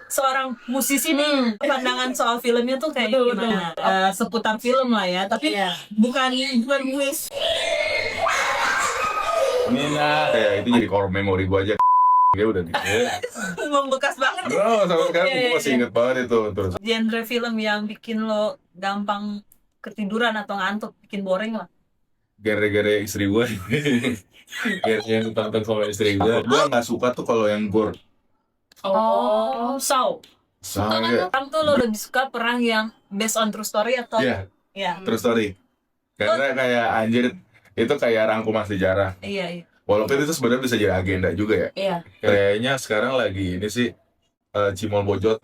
seorang musisi nih pandangan soal filmnya tuh kayak gimana? Seputar film lah ya, tapi bukan wis. Mina kayak itu jadi core memory gue aja. Dia udah gede. Membekas banget. Bro, sampai sekarang gue masih inget banget itu. Terus Genre film yang bikin lo gampang ketiduran atau ngantuk, bikin boring lah. gara-gara istri gue. Gara yang tonton sama istri gue. Gue nggak suka tuh kalau yang gore. So Soalnya orang tuh lo lebih suka perang yang based on true story atau iya, ya? true story. Karena kayak anjir itu kayak rangkuman sejarah. Iya. Walaupun itu sebenarnya bisa jadi agenda juga ya. Iya. Kayaknya sekarang lagi ini sih Cimol Bojot.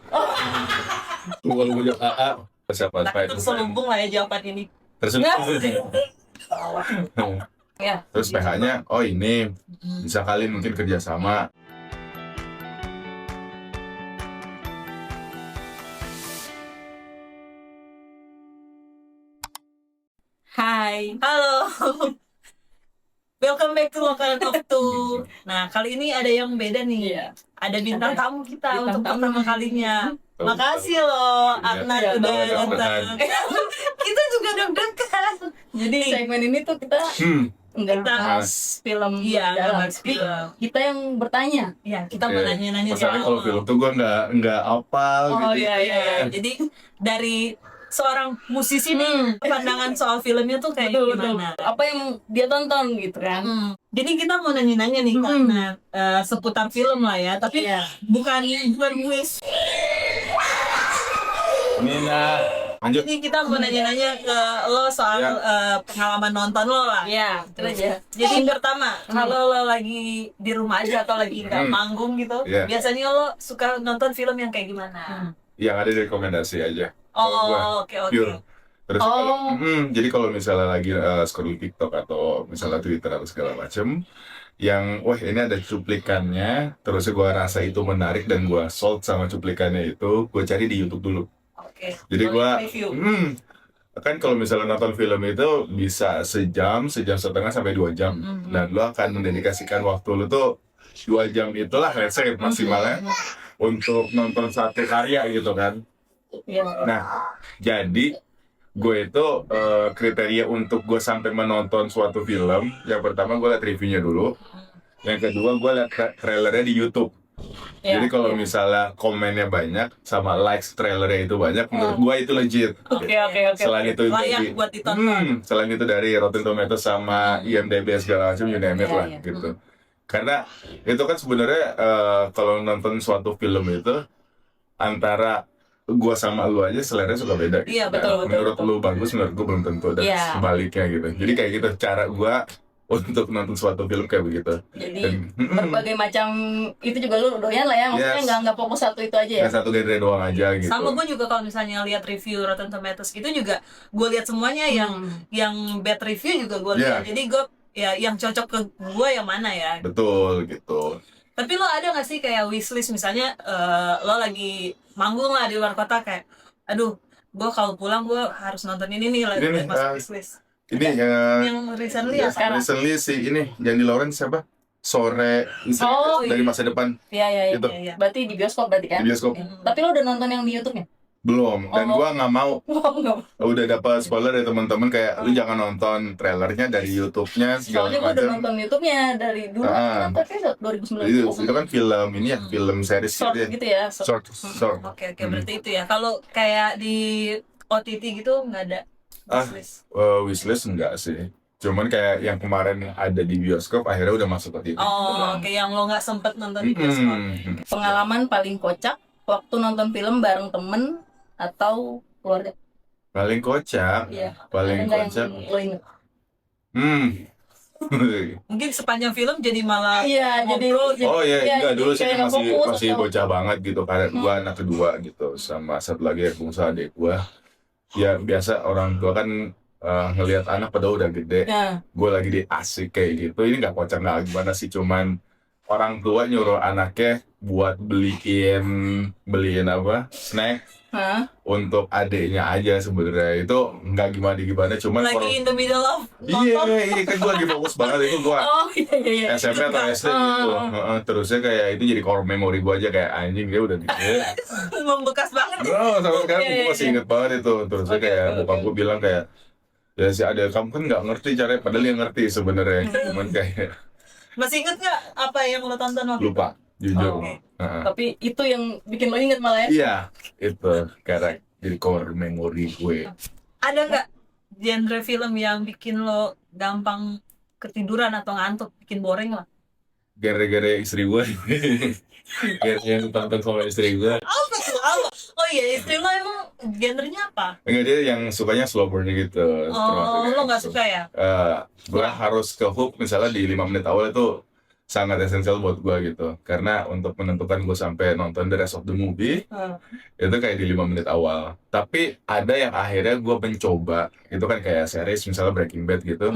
Cimol Bojot AA. Siapa Tapi terselubung lah ya jawaban ini. Ya. Terus PH-nya, oh ini bisa kali mungkin kerjasama. Hai, halo. Welcome back to Local Talk 2. Nah, kali ini ada yang beda nih. Ada bintang tamu kita untuk pertama kalinya. Makasih loh, Adnan udah datang. Kita juga deg-degan. Jadi segmen ini tuh kita nggak bahas film jalan, tapi kita yang bertanya. Iya, kita mau nanya-nanya. Masalahnya kalau film tuh gue nggak hafal gitu. Iya. Jadi dari seorang musisi nih pandangan soal filmnya tuh kayak gimana? Apa yang dia tonton gitu kan? Jadi kita mau nanya-nanya nih karena seputar film lah ya, tapi bukan wis. Mina, lanjut. Ini kita mau nanya-nanya ke lo soal pengalaman nonton lo lah. Iya, terus ya. Jadi pertama, kalau lo lagi di rumah aja atau lagi nggak manggung gitu, biasanya lo suka nonton film yang kayak gimana? Yang ada rekomendasi aja. Oke. Pure. Terus jadi kalau misalnya lagi scroll TikTok atau misalnya Twitter atau segala macem, yang wah ini ada cuplikannya, terus gue rasa itu menarik dan gue sold sama cuplikannya itu, gue cari di YouTube dulu. Oke. Jadi gue review. Kan kalau misalnya nonton film itu bisa sejam setengah sampai 2 jam, dan lo akan mendedikasikan waktu lo tuh 2 jam itulah, let's say maksimalnya untuk nonton satu karya gitu kan. Nah, jadi gue itu kriteria untuk gue sampai menonton suatu film, yang pertama gue liat reviewnya dulu, yang kedua gue liat trailernya di YouTube. Jadi kalau misalnya komennya banyak sama likes trailernya itu banyak, menurut gue itu legit. Oke. Selain itu layak buat ditonton. selain itu dari Rotten Tomatoes sama IMDb segala macam, you name it lah gitu. Karena itu kan sebenarnya kalau nonton suatu film itu antara gua sama lu aja selera suka beda gitu. Iya, betul. Menurut lu bagus, menurut gua belum tentu, dan sebaliknya gitu. Jadi kayak gitu cara gua untuk nonton suatu film kayak begitu. Jadi berbagai macam itu juga lu doyan lah ya, maksudnya nggak fokus satu itu aja ya. Satu genre doang aja gitu. Sama gue juga kalau misalnya lihat review Rotten Tomatoes itu juga gue lihat semuanya, yang bad review juga gue lihat. Jadi gue yang cocok ke gue yang mana ya. Betul gitu. Tapi lo ada nggak sih kayak wishlist, misalnya lo lagi manggung lah di luar kota, kayak aduh gue kalau pulang gue harus nonton ini nih, lagi masuk wishlist. Ini yang recently sekarang. Recently sih ini yang di Lawrence siapa? Sore dari masa depan. Iya. Berarti di bioskop berarti kan? Di bioskop. Tapi lo udah nonton yang di YouTube-nya? Belum, dan gua nggak mau. Udah dapat spoiler dari teman-teman kayak lu jangan nonton trailernya dari YouTube-nya segala Soalnya gua udah nonton YouTube-nya dari dulu, tapi 2019. Itu kan film ini ya, film series short gitu ya. Short. Oke, berarti itu ya. Kalau kayak di OTT gitu nggak ada wishlist? Wishlist enggak sih. Cuman kayak yang kemarin ada di bioskop akhirnya udah masuk ke TV. Oke, yang lo nggak sempet nonton di bioskop. Pengalaman paling kocak waktu nonton film bareng temen atau keluarga? Paling kocak. Paling kocak. Lo inget? Mungkin sepanjang film jadi malah ngobrol. Enggak, dulu sih masih bocah banget gitu, karena gua anak kedua gitu, sama satu lagi bungsu adik gua. Ya biasa orang tua kan ngelihat anak pada udah gede, gue lagi di asik kayak gitu. Ini nggak kocak nggak gimana sih, cuman orang tua nyuruh anaknya buat beliin apa snack Hah? untuk adiknya aja sebenarnya. Itu nggak gimana cuman Lagi in the middle of iya nonton. kan gue lagi fokus banget itu gue Oh iya. SMP atau SD gitu. Terusnya kayak itu jadi core memory gue aja kayak anjing dia udah gede. Membekas banget. Oh, sampai sekarang Iya, gue masih inget banget itu. Terusnya kayak bokap gue bilang kayak ya si ada kamu kan nggak ngerti caranya padahal dia ngerti sebenarnya. Cuman kayak Masih inget nggak apa yang lo tonton waktu itu? lupa jujur. Oke. Tapi itu yang bikin lo inget malah ya. Iya, itu karena jadi core memory gue. Ada nggak genre film yang bikin lo gampang ketiduran atau ngantuk, bikin boring lah? Gara-gara istri gue. Gara yang tonton sama istri gue. Apa tuh? Apa? Oh iya, istri lo emang genrenya apa? Enggak, dia yang sukanya slow burn gitu. Oh, lo nggak suka ya? Gue harus ke hook misalnya di 5 menit awal itu sangat esensial buat gue gitu. Karena untuk menentukan gue sampai nonton the rest of the movie itu kayak di 5 menit awal. Tapi ada yang akhirnya gue mencoba, itu kan kayak series misalnya Breaking Bad gitu.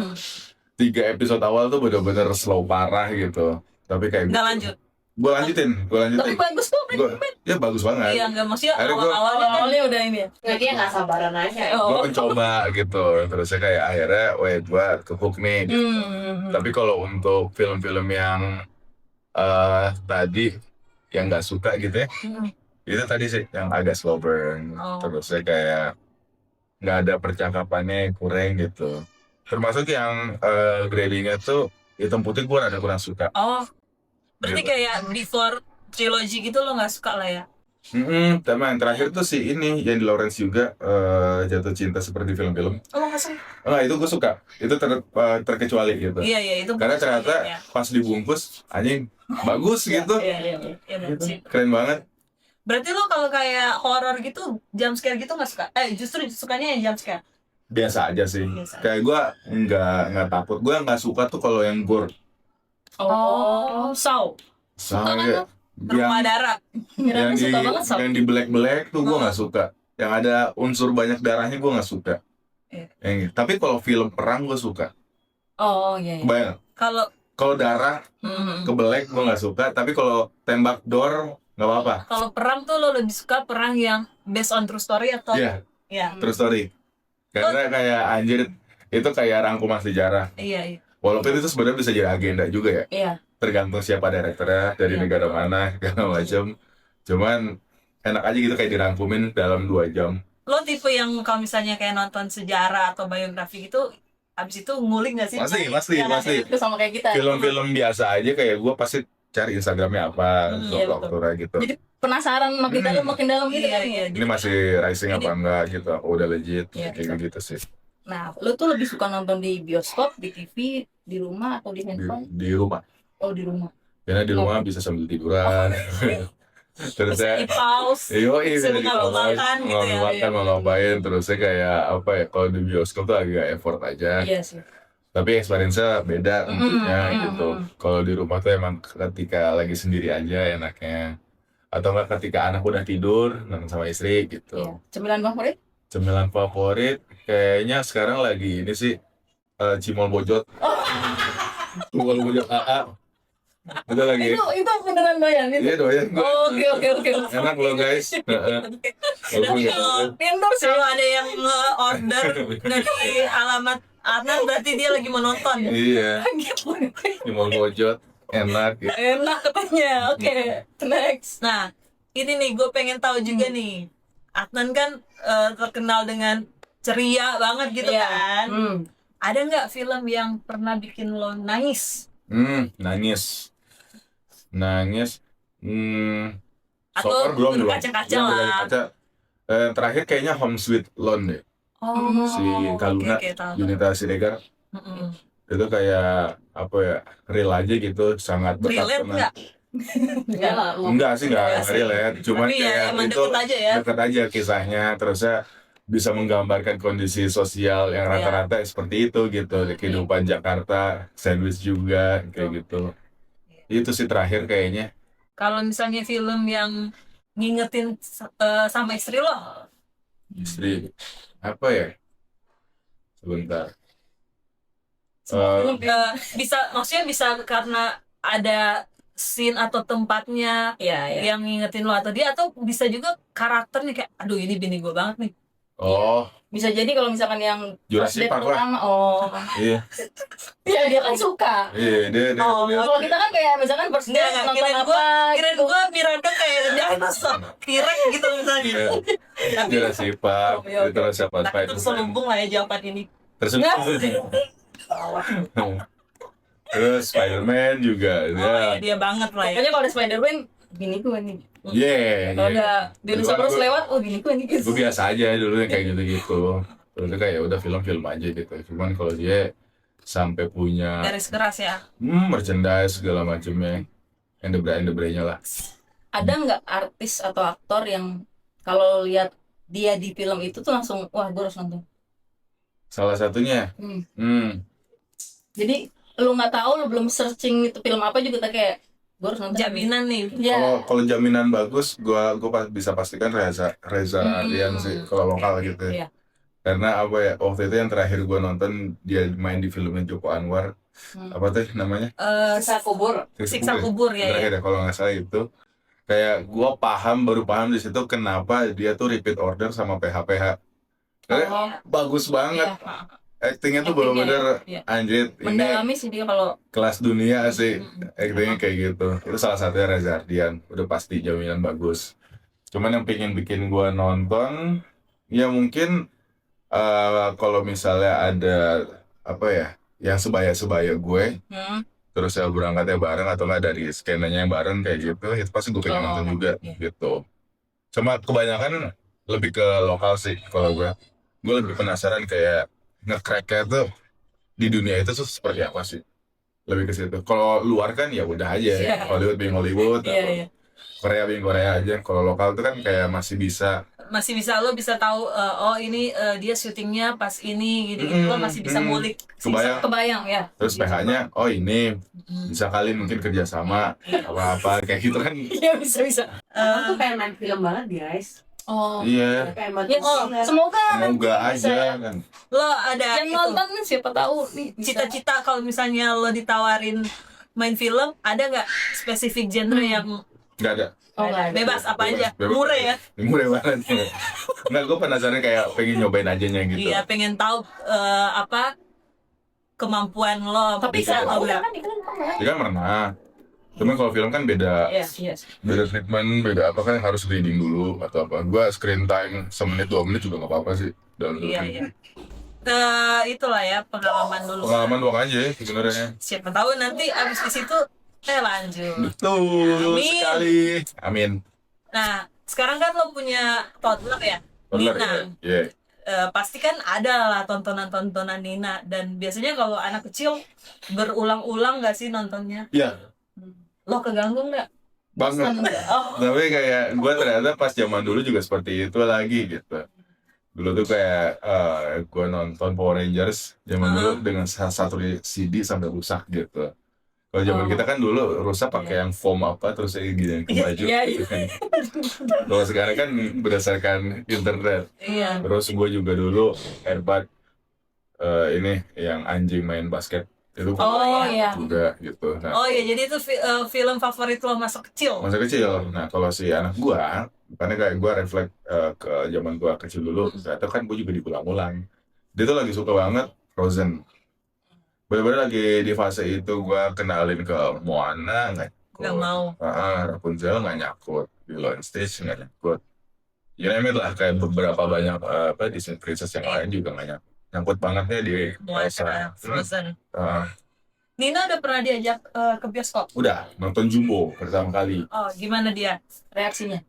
3 episode awal tuh bener-bener slow parah gitu. Tapi kayak Nggak lanjut? gue lanjutin. Tapi bagus kok. Ya bagus banget. Iya, nggak maksudnya Akhirnya gua- awal-awalnya kan. Awalnya udah ini ya. Nggak, dia nggak sabaran aja. Gue mencoba gitu. Terusnya kayak akhirnya, wait, gue ke hook nih. Gitu. Tapi kalau untuk film-film yang tadi yang nggak suka gitu ya, itu tadi sih yang agak slow burn. Oh. Terusnya kayak nggak ada percakapannya kurang gitu. Termasuk yang gradingnya tuh hitam putih gue ada kurang suka. Oh, berarti Gitu. kayak before trilogy gitu lo nggak suka lah ya? Tapi yang terakhir tuh si ini yang di Lawrence juga jatuh cinta seperti film-film. Oh, nggak suka? Enggak, itu gue suka. Itu terkecuali gitu. Iya, itu. Karena bagus ternyata banget ya. pas dibungkus anjing bagus gitu. Iya, bener Gitu. sih. Keren banget. Berarti lo kalau kayak horor gitu, jump scare gitu nggak suka? Justru sukanya yang jump scare. Biasa aja sih. Biasa. Kayak gue nggak takut. Gue nggak suka tuh kalau yang gore. Saw. Soalnya Rumah darat. yang di Suka banget Sob. yang di black tuh gue nggak suka. Yang ada unsur banyak darahnya gue nggak suka. Iya. Yang gitu. Tapi kalau film perang gue suka. Oh iya. Banyak. Kalau darah ke black gue nggak suka. Tapi kalau tembak door nggak apa-apa. Kalau perang tuh lo lebih suka perang yang based on true story atau? Iya, Iya. true story. Karena kayak anjir itu kayak rangkuman sejarah. Iya. Walaupun itu sebenarnya bisa jadi agenda juga ya. Iya. Tergantung siapa direkturnya, dari Iya. negara mana, segala macam. Cuman enak aja gitu kayak dirangkumin dalam 2 jam. Lo tipe yang kalau misalnya kayak nonton sejarah atau biografi gitu, abis itu ngulik nggak sih? Pasti. Itu sama kayak kita. Film-film biasa aja kayak gue pasti cari Instagramnya apa, Iya, vlog-vlognya gitu. Jadi penasaran makin dalam gitu kan. Iya. Ini masih rising apa enggak gitu, apa udah legit, Iya. kayak gitu sih. Nah, lu tuh lebih suka nonton di bioskop, di TV, di rumah atau di handphone? Di rumah. Oh, di rumah. Karena di rumah bisa sambil tiduran. Terus Bisa saya di pause. bisa Sambil makan gitu ya. makan mau ngapain, terusnya kayak apa ya, kalau di bioskop tuh agak effort aja. Iya sih. Tapi experience-nya beda tentunya gitu. Kalau di rumah tuh emang ketika lagi sendiri aja enaknya. Atau enggak ketika anak udah tidur, nonton sama istri Iya. gitu. Cemilan favorit? Cemilan favorit kayaknya sekarang lagi ini sih cimol bojot. Cimol bojot AA. Itu lagi. Itu beneran doyan itu. Iya doyan gue. Oh, oke. Enak loh guys. Heeh. Walaupun nggak tahu. Endorse ya. Kalau ada yang order dari alamat Adnan berarti dia lagi menonton. Iya, Gitu. cimol bojot enak gitu. Enak katanya. Oke, next. Nah, ini nih gue pengen tahu juga nih. Adnan kan terkenal dengan ceria banget gitu Iya. kan. Ada nggak film yang pernah bikin lo nangis? Nangis. Atau So far belum. berkaca-kaca Belum lah. berkaca. Terakhir kayaknya Home Sweet Loan deh. Si Kaluna, tahu. Junita Siregar. Mm-mm. Itu kayak apa ya, real aja gitu, sangat Relate nggak? Enggak lah. Enggak sih, Enggak enggak sih. relate. Cuman Tapi ya kayak emang itu deket aja ya. deket aja kisahnya, terusnya bisa menggambarkan kondisi sosial yang rata-rata seperti itu gitu, di kehidupan Jakarta, sandwich juga kayak gitu. Itu sih terakhir kayaknya. Kalau misalnya film yang ngingetin sama istri lo, Istri apa ya? Sebentar. bisa maksudnya bisa karena ada scene atau tempatnya yang ngingetin lo atau dia, atau bisa juga karakternya kayak aduh ini bini gue banget nih. Oh, Bisa jadi kalau misalkan yang Jurassic first date Park lah. pertama, iya. ya dia kan suka. Iya, dia Kalau kita kan kayak misalkan first date Enggak, nonton kirain apa gitu. gue Miranda kayak dinosaur T-Rex gitu misalnya. Iya. Tapi Jurassic Park, Oke. itu siapa tapi terselubung lah ya jawaban ini. Terus Spider-Man juga, Oh ya, dia banget lah ya. Pokoknya kalau ada Spider-Man, gini gue nih. Iya. Kalau ada dinosaurus lewat, oh gini gue nih. Gue biasa aja dulu kayak gitu-gitu. Terus kayak ya udah film-film aja gitu. Cuman kalau dia sampai punya Garis keras ya. merchandise segala macamnya, nya lah. Ada nggak artis atau aktor yang kalau lihat dia di film itu tuh langsung wah gue harus nonton. Salah satunya, Jadi lu nggak tahu, lu belum searching itu film apa juga kayak gue harus nonton. Jaminan nih. Ya. kalau jaminan bagus, gue bisa pastikan Reza Ardian sih kalau lokal gitu. Iya. Karena apa ya, waktu itu yang terakhir gue nonton dia main di filmnya Joko Anwar, apa tuh namanya? Siksa kubur. Siksa kubur ya. Terakhir ya kalau nggak salah itu. Kayak gue baru paham di situ kenapa dia tuh repeat order sama PH. Bagus banget. Actingnya tuh bener-bener anjir. Mendalami sih dia kalau Kelas dunia sih. Actingnya kayak gitu. Itu salah satunya Reza Ardian. Udah pasti jaminan bagus. Cuman yang bikin gue nonton, ya mungkin kalau misalnya ada apa ya, yang sebaya gue, terus ya berangkatnya bareng atau nggak dari skenanya yang bareng kayak gitu, itu pasti gue pengen nonton juga gitu. Cuma kebanyakan lebih ke lokal sih kalau gue lebih penasaran kayak nge-crack-nya tuh di dunia itu tuh seperti apa sih, lebih ke situ. Kalau luar kan ya udah aja, Hollywood atau Korea aja. Kalau lokal tuh kan kayak masih bisa lo bisa tahu oh ini dia syutingnya pas ini gitu, lo masih bisa ngulik. kebayang ya. Terus PH-nya oh ini bisa kali mungkin kerjasama apa kayak gitu kan. Iya bisa. Tuh kayak main film banget guys. Oh Iya, Kayak main ya, semoga aja kan. Lo ada yang nonton kan siapa tahu nih bisa. cita-cita kalau misalnya lo ditawarin main film, ada nggak spesifik genre yang Nggak ada. nggak ada. bebas apa aja, Bebas. murah ya? Murah banget. Nggak, gue penasaran kayak pengen nyobain aja gitu. Iya, pengen tahu apa kemampuan lo. Tapi Bisa. saya udah kan iklan Ya kan pernah. Cuman kalau film kan beda treatment, beda apa kan harus reading dulu atau apa. Gua screen time semenit 2 menit juga nggak apa-apa sih. Iya. Itulah ya pengalaman dulu. Pengalaman doang aja sebenarnya. Siapa tahu nanti abis di situ lanjut. Betul Amin. sekali. Amin. Nah, sekarang kan lo punya toddler ya, Bener Nina. ya. Pasti kan ada lah tontonan-tontonan Nina, dan biasanya kalau anak kecil berulang-ulang nggak sih nontonnya? Iya. Lo keganggu nggak? Banget. Tapi kayak gue ternyata pas zaman dulu juga seperti itu lagi gitu. Dulu tuh kayak gue nonton Power Rangers zaman dulu dengan satu CD sampai rusak gitu. Kalau zaman kita kan dulu rusak pakai yang foam apa terus gini ke baju. Gitu kan. Kalau sekarang kan berdasarkan internet. Iya. Terus gue juga dulu Airbud ini yang anjing main basket itu juga gitu. Nah, Oh iya, jadi itu film favorit lo masa kecil? masa kecil. Nah kalau si anak gua, karena kayak gua refleks ke zaman gua kecil dulu, ternyata kan gua juga diulang-ulang. Dia tuh lagi suka banget Frozen. Bener-bener lagi di fase itu gua kenalin ke Moana nggak mau. Rapunzel nggak nyakut, di Lilo and Stitch nggak nyakut. Ya name it lah, kayak beberapa banyak Disney princess yang lain juga nggak nyangkut bangetnya di Moana, Frozen. Uh, Nina udah pernah diajak ke bioskop? Udah nonton Jumbo pertama kali. Oh, gimana dia? reaksinya.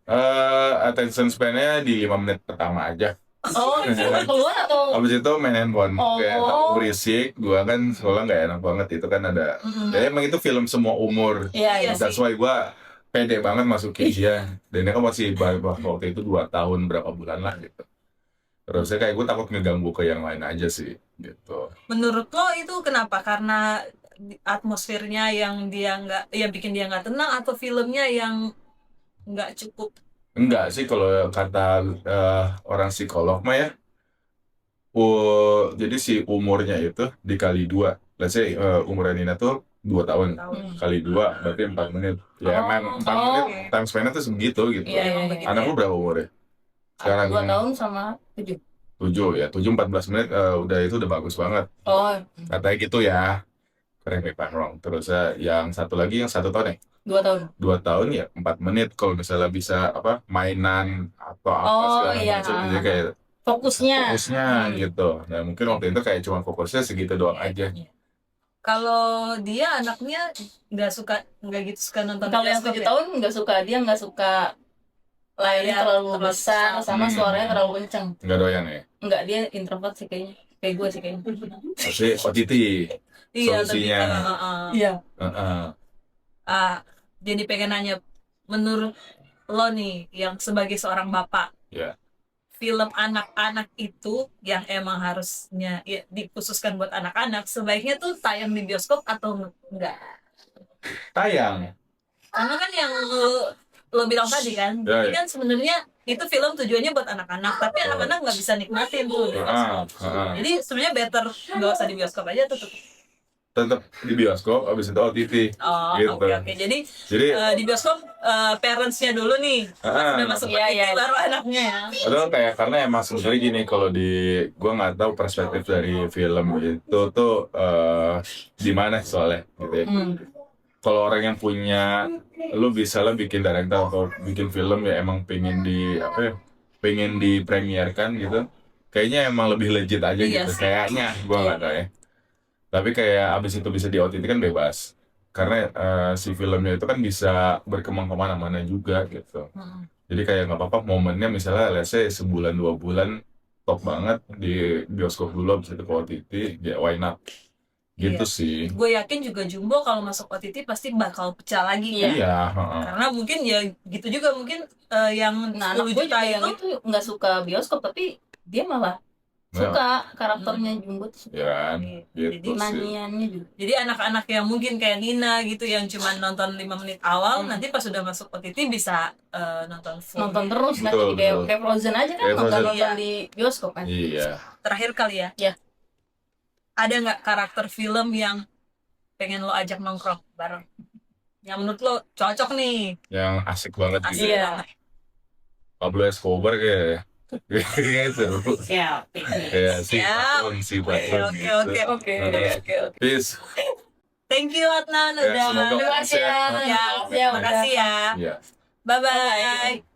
Attention span-nya di 5 menit pertama aja. Oh, keluar atau Abis itu main handphone, kayak berisik. Gua kan soalnya nggak enak banget, itu kan ada. Ya emang itu film semua umur. Iya That's why gua pede banget masukin dia. Dan dia kan masih waktu itu 2 tahun berapa bulan lah gitu. Terusnya kayak gue takut ngeganggu ke yang lain aja sih gitu. Menurut lo itu kenapa? Karena atmosfernya yang bikin dia nggak tenang, atau filmnya yang nggak cukup? Enggak sih, kalau kata orang psikolog mah ya. Jadi si umurnya itu dikali 2. Let's say umurnya Nina tuh 2 tahun. Kali 2 berarti 4 menit. Ya emang 4 menit time span-nya tuh segitu gitu. Iya. Anak lu berapa umurnya? Sekarang 2 tahun sama 7. 7 ya, 7 14 menit udah bagus banget. Oh, Katanya gitu ya. Correct me if I'm wrong. Terus yang satu lagi yang 1 tahun ya? 2 tahun. 2 tahun ya 4 menit kalau misalnya bisa mainan atau apa segala macam. Jadi kayak fokusnya gitu. Nah mungkin waktu itu kayak cuma fokusnya segitu doang aja. Kalau dia anaknya nggak gitu suka nonton. Kalau yang 7 tahun nggak suka layarnya terlalu besar sama suaranya terlalu kenceng. Nggak doyan ya? Nggak, dia introvert sih kayaknya. Kayak gue sih kayaknya. Tapi OTT solusinya. Iya. Jadi pengen nanya, menurut lo nih yang sebagai seorang bapak, film anak-anak itu yang emang harusnya ya, dikhususkan buat anak-anak, sebaiknya tuh tayang di bioskop atau enggak? Tayang. Karena kan yang lo bilang tadi kan, ini kan sebenarnya itu film tujuannya buat anak-anak, tapi anak-anak nggak bisa nikmatin tuh di bioskop. Jadi sebenarnya better nggak usah di bioskop aja tuh. Tetap di bioskop, abis itu OTT. Gitu. Oke. Jadi di bioskop parents-nya dulu nih, udah masuk OTT baru anaknya ya. Padahal kayak karena emang sebenarnya gini, kalau gua nggak tahu perspektif dari film itu tuh di mana soalnya gitu ya. Kalau orang yang punya, lu bisa lah bikin director atau bikin film ya emang pengen dipremierkan gitu. Kayaknya emang lebih legit aja gitu. Kayaknya gua nggak tahu ya. Tapi kayak abis itu bisa di OTT kan bebas. Karena si filmnya itu kan bisa berkembang kemana-mana juga gitu. Jadi kayak nggak apa-apa momennya misalnya let's say sebulan 2 bulan top banget di bioskop dulu, abis itu ke OTT, ya why not? Gitu sih. Gue yakin juga Jumbo kalau masuk OTT pasti bakal pecah lagi kan. Iya. Karena mungkin ya gitu juga mungkin yang 10 gue juta yang itu nggak suka bioskop, tapi dia malah suka karakternya Jumbo tuh. Ya, jadi gitu sih. Naniannya juga. Jadi anak-anak yang mungkin kayak Nina gitu yang cuma nonton 5 menit awal, nanti pas sudah masuk OTT bisa nonton full. Nonton terus nanti Betul. kayak Frozen aja kan, Kayak nonton Frozen. di bioskop kan. Iya. Terakhir kali ya. Iya. Ada nggak karakter film yang pengen lo ajak nongkrong bareng? Yang menurut lo cocok nih? Yang asik banget gitu. Asik banget. Pablo Escobar kayak gitu. Siap. Kayak si patron gitu. Oke. Peace. Thank you Adnan Ya, udah. semoga Terima kasih sukses. ya. Ya, makasih ya. Iya. Bye bye.